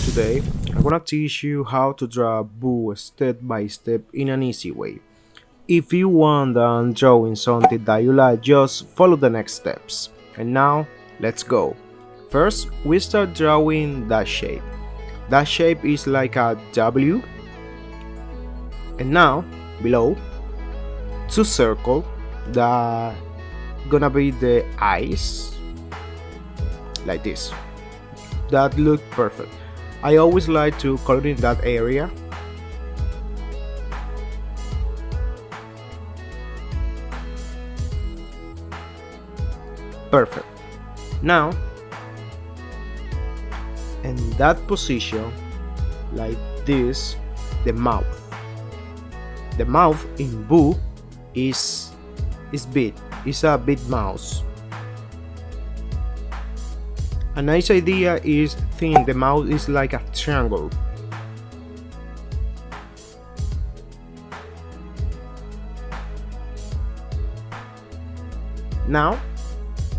Today I'm gonna teach you how to draw a boo step by step in an easy way. If you want on drawing something that you like, just follow the next steps. And now let's go. First we start drawing that shape. That shape is like a W. And now below, two circles that gonna be the eyes, like this. That look perfect. I always like to color in that area. Perfect. Now in that position, like this, the mouth. The mouth in boo is big. It's a big mouse. A nice idea is think the mouth is like a triangle. Now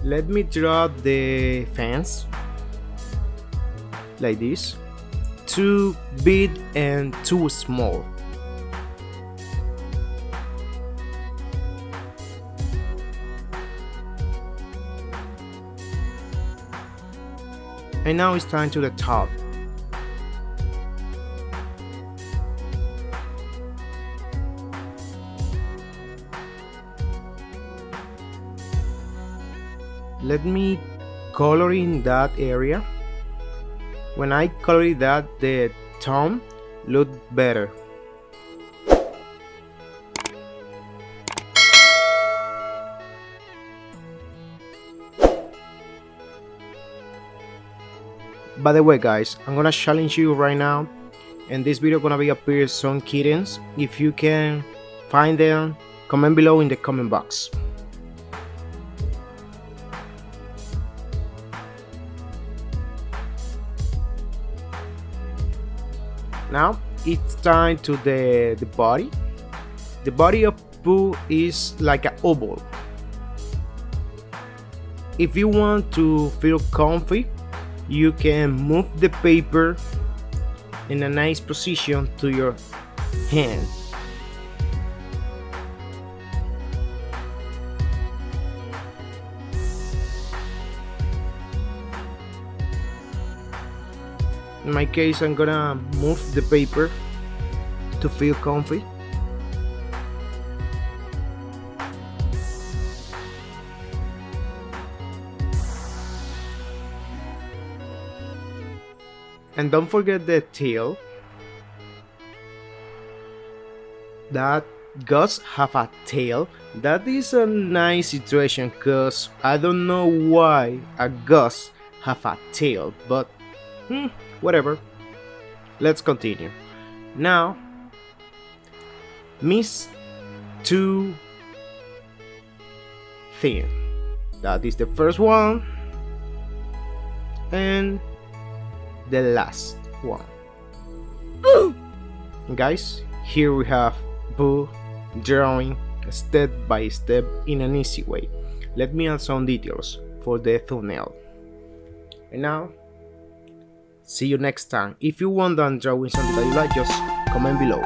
let me draw the fence like this. Too big and too small. And now it's time to the top. Let me color in that area. When I color that, the thumb look better. By the way guys, I'm gonna challenge you right now. In this video gonna be appear some kittens. If you can find them, comment below in the comment box. Now it's time to the body. The body of Pooh is like an oval. If you want to feel comfy, you can move the paper in a nice position to your hand. In my case, I'm gonna move the paper to feel comfy. And don't forget the tail. That ghosts have a tail. That is a nice situation because I don't know why a ghost have a tail, but whatever. Let's continue. Now miss two thin. That is the first one and the last one. Guys, here we have Boo drawing step by step in an easy way. Let me add some details for the thumbnail. And now see you next time. If you want to draw something that you like, just comment below.